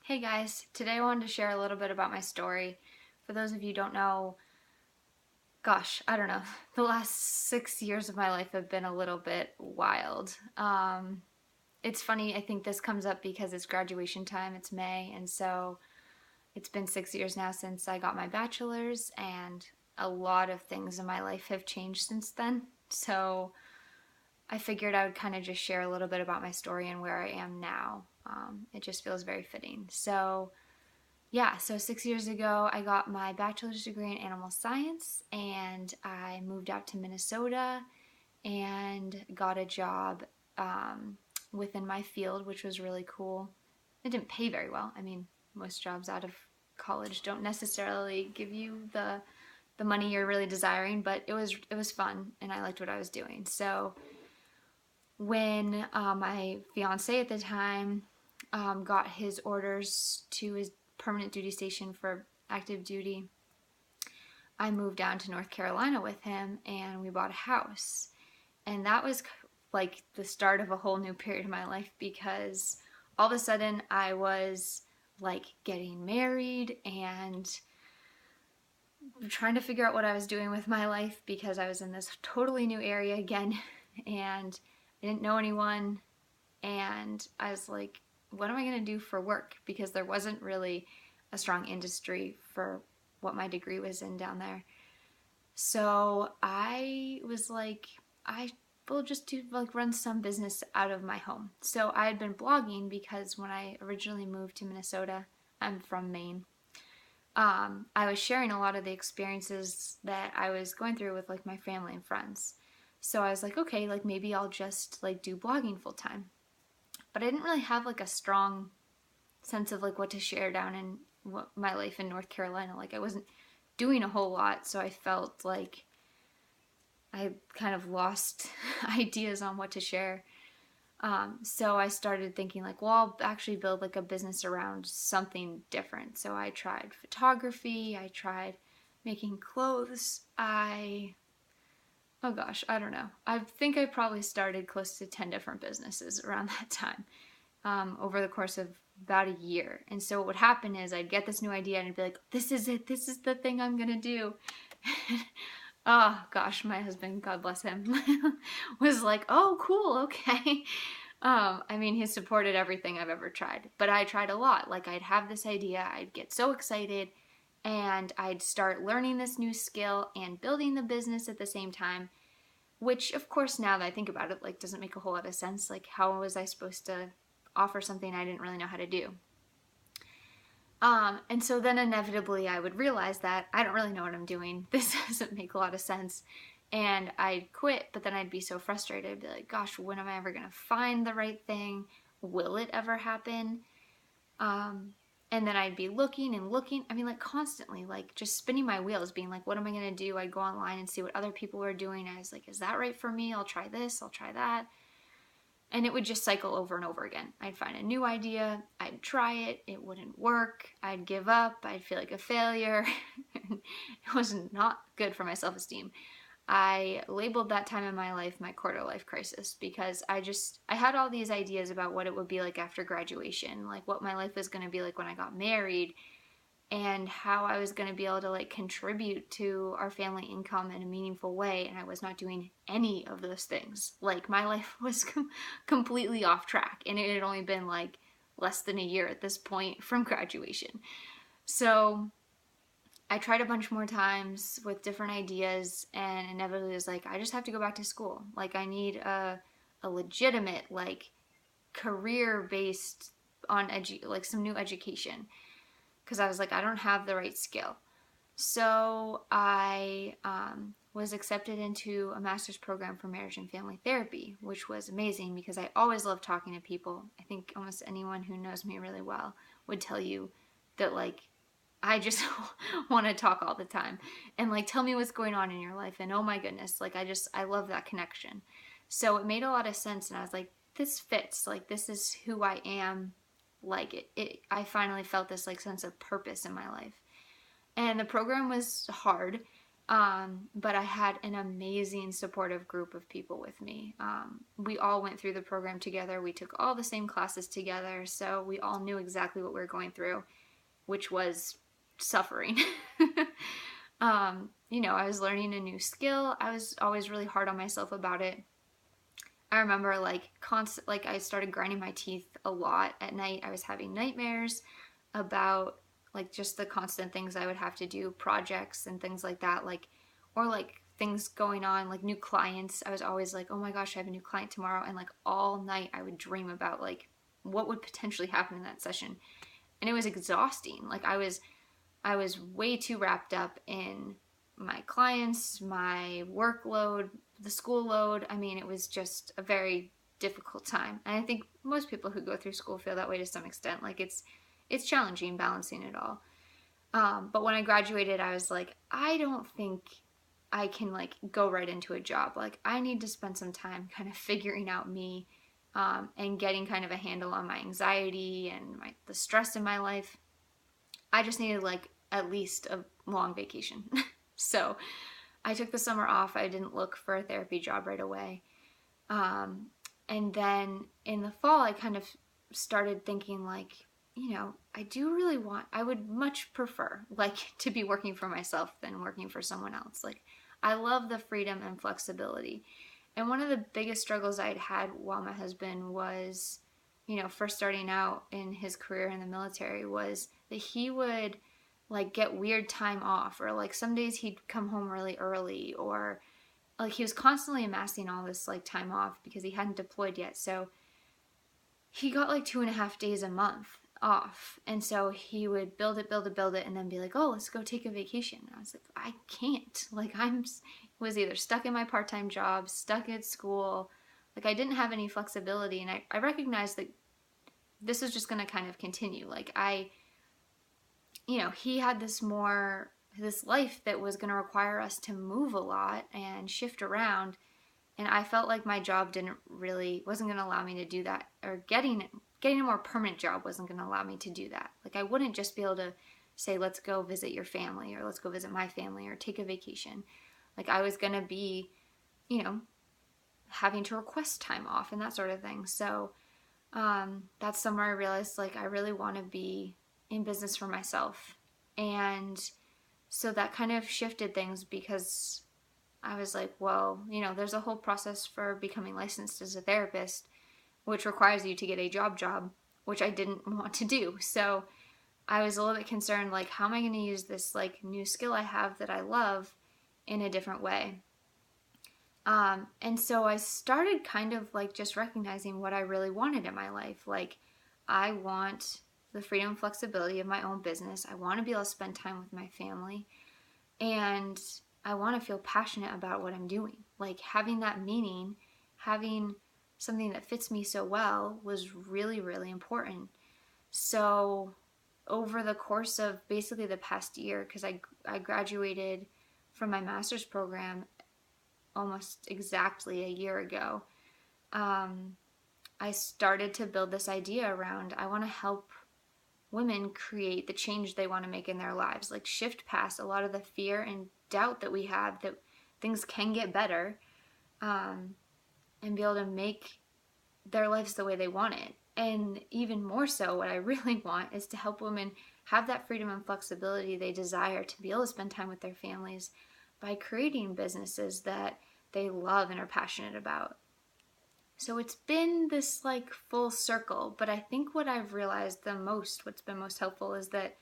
Hey guys, today I wanted to share a little bit about my story. For those of you who don't know, gosh, I don't know, the last 6 years of my life have been a little bit wild. It's funny, I think this comes up because it's graduation time, it's May, and so it's been 6 years now since I got my bachelor's, and a lot of things in my life have changed since then. So I figured I would kind of just share a little bit about my story and where I am now. It just feels very fitting. So 6 years ago, I got my bachelor's degree in animal science and I moved out to Minnesota and got a job within my field, which was really cool. It didn't pay very well. I mean, most jobs out of college don't necessarily give you the money you're really desiring, but it was fun and I liked what I was doing. So when my fiance at the time got his orders to his permanent duty station for active duty, I moved down to North Carolina with him and we bought a house. And that was like the start of a whole new period of my life because all of a sudden I was like getting married and trying to figure out what I was doing with my life because I was in this totally new area again and I didn't know anyone. And I was like, what am I going to do for work? Because there wasn't really a strong industry for what my degree was in down there. So I was like, I will just run some business out of my home. So I had been blogging because when I originally moved to Minnesota, I'm from Maine. I was sharing a lot of the experiences that I was going through with like my family and friends. So I was like, okay, like maybe I'll just like do blogging full time. But I didn't really have like a strong sense of like what to share down in my life in North Carolina. Like I wasn't doing a whole lot, so I felt like I kind of lost ideas on what to share. So I started thinking like, well, I'll actually build like a business around something different. So I tried photography, I tried making clothes. Oh gosh, I don't know. I think I probably started close to 10 different businesses around that time over the course of about a year. And so what would happen is I'd get this new idea and I'd be like, this is it. This is the thing I'm going to do. Oh gosh, my husband, God bless him, was like, oh, cool, okay. I mean, he supported everything I've ever tried, but I tried a lot. Like, I'd have this idea, I'd get so excited, and I'd start learning this new skill and building the business at the same time, which, of course, now that I think about it, like, doesn't make a whole lot of sense. Like, how was I supposed to offer something I didn't really know how to do? And so then inevitably I would realize that I don't really know what I'm doing. This doesn't make a lot of sense. And I'd quit, but then I'd be so frustrated. I'd be like, gosh, when am I ever going to find the right thing? Will it ever happen? And then I'd be looking and looking. I mean, like constantly, like just spinning my wheels, being like, what am I going to do? I'd go online and see what other people were doing. I was like, is that right for me? I'll try this, I'll try that. And it would just cycle over and over again. I'd find a new idea, I'd try it, it wouldn't work, I'd give up, I'd feel like a failure. It was not good for my self-esteem. I labeled that time in my life my quarter life crisis because I had all these ideas about what it would be like after graduation, like what my life was going to be like when I got married, and how I was going to be able to like contribute to our family income in a meaningful way, and I was not doing any of those things. Like my life was completely off track, and it had only been like less than a year at this point from graduation. So I tried a bunch more times with different ideas, and inevitably was like, I just have to go back to school. Like I need a legitimate like career based on like some new education, because I was like, I don't have the right skill. So I was accepted into a master's program for marriage and family therapy, which was amazing because I always love talking to people. I think almost anyone who knows me really well would tell you that like I just want to talk all the time and like tell me what's going on in your life, and oh my goodness, like I love that connection. So it made a lot of sense, and I was like, this fits, like this is who I am. Like I finally felt this like sense of purpose in my life. And the program was hard. But I had an amazing supportive group of people with me. We all went through the program together. We took all the same classes together. So we all knew exactly what we were going through, which was suffering. I was learning a new skill. I was always really hard on myself about it. I remember I started grinding my teeth a lot at night. I was having nightmares about just the constant things I would have to do, projects and things like that, or things going on, like new clients. I was always like, oh my gosh, I have a new client tomorrow, and all night I would dream about what would potentially happen in that session. And it was exhausting. I was way too wrapped up in my clients, my workload, the school load. I mean, it was just a very difficult time. And I think most people who go through school feel that way to some extent. It's challenging balancing it all. But when I graduated, I was like, I don't think I can go right into a job. I need to spend some time kind of figuring out me, and getting kind of a handle on my anxiety and the stress in my life. I just needed at least a long vacation. So I took the summer off. I didn't look for a therapy job right away. And then in the fall, I kind of started thinking I would much prefer to be working for myself than working for someone else. I love the freedom and flexibility. And one of the biggest struggles I'd had while my husband was, first starting out in his career in the military, was that he would get weird time off, or some days he'd come home really early, or he was constantly amassing all this time off because he hadn't deployed yet. So he got 2.5 days a month off. And so he would build it, and then be like, oh, let's go take a vacation. And I was like, I can't. Was either stuck in my part-time job, stuck at school. I didn't have any flexibility. And I recognized that this was just going to kind of continue. He had this life that was going to require us to move a lot and shift around. And I felt like my job wasn't going to allow me to do that, or getting a more permanent job wasn't going to allow me to do that. I wouldn't just be able to say, let's go visit your family, or let's go visit my family, or take a vacation. I was going to be, having to request time off and that sort of thing. So that's somewhere I realized I really want to be in business for myself. And so that kind of shifted things, because I was like, well, there's a whole process for becoming licensed as a therapist, which requires you to get a job, which I didn't want to do. So I was a little bit concerned, how am I going to use this new skill I have that I love in a different way? And so I started kind of just recognizing what I really wanted in my life. I want the freedom and flexibility of my own business. I want to be able to spend time with my family, and I want to feel passionate about what I'm doing. Having that meaning, having something that fits me so well, was really, really important. So over the course of basically the past year, because I graduated from my master's program almost exactly a year ago, I started to build this idea around, I want to help women create the change they want to make in their lives, shift past a lot of the fear and doubt that we have that things can get better, and be able to make their lives the way they want it. And even more so, what I really want is to help women have that freedom and flexibility they desire to be able to spend time with their families by creating businesses that they love and are passionate about. So it's been this full circle, but I think what I've realized what's been most helpful, is that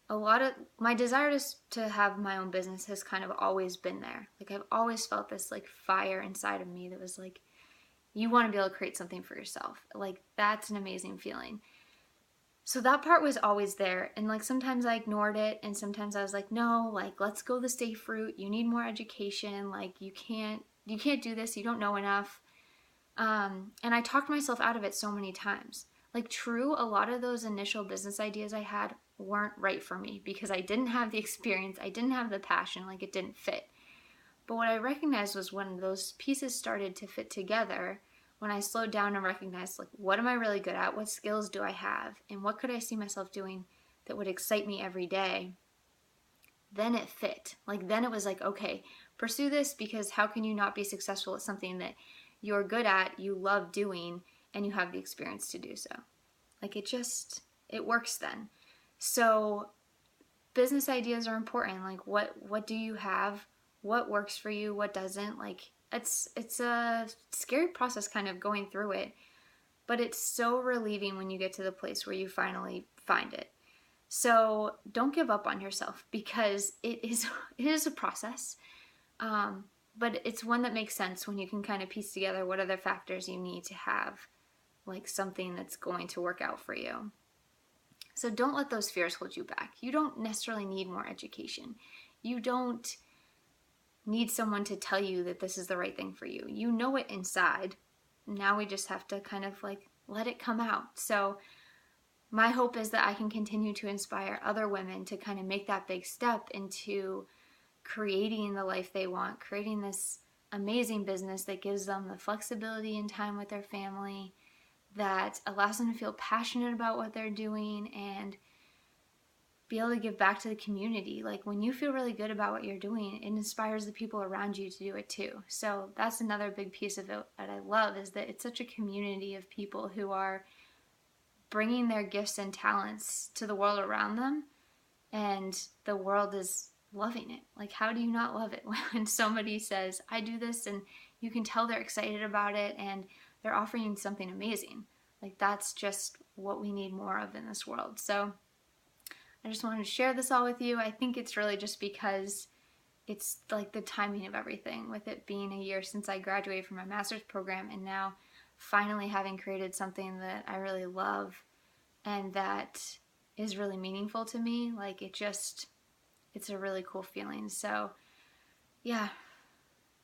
a lot of my desire to have my own business has kind of always been there. I've always felt this fire inside of me that was you want to be able to create something for yourself. That's an amazing feeling. So that part was always there. And sometimes I ignored it. And sometimes I was like, no, let's go the safe route. You need more education. You can't do this. You don't know enough. And I talked myself out of it so many times. True, a lot of those initial business ideas I had weren't right for me because I didn't have the experience. I didn't have the passion. It didn't fit. But what I recognized was when those pieces started to fit together, when I slowed down and recognized, what am I really good at? What skills do I have? And what could I see myself doing that would excite me every day? then it fit. Like then it was like, okay, pursue this, because how can you not be successful at something that you're good at, you love doing, and you have the experience to do so? Like it works then. So business ideas are important. Like what do you have? What works for you? What doesn't? Like it's a scary process kind of going through it, but it's so relieving when you get to the place where you finally find it. So don't give up on yourself, because it is a process. But it's one that makes sense when you can kind of piece together what other factors you need to have, like something that's going to work out for you. So don't let those fears hold you back. You don't necessarily need more education. You don't need someone to tell you that this is the right thing for you. You know it inside. Now we just have to kind of like let it come out. So my hope is that I can continue to inspire other women to kind of make that big step into creating the life they want, creating this amazing business that gives them the flexibility and time with their family, that allows them to feel passionate about what they're doing and be able to give back to the community. Like when you feel really good about what you're doing, it inspires the people around you to do it too. So that's another big piece of it that I love, is that it's such a community of people who are bringing their gifts and talents to the world around them, and the world is loving it. Like how do you not love it when somebody says, I do this, and you can tell they're excited about it and they're offering something amazing. Like that's just what we need more of in this world. So I just wanted to share this all with you. I think it's really just because it's like the timing of everything, with it being a year since I graduated from my master's program, and now finally having created something that I really love and that is really meaningful to me. Like it's a really cool feeling. So yeah,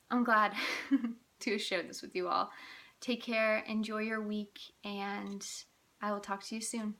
I'm glad to have shared this with you all. Take care, enjoy your week, and I will talk to you soon.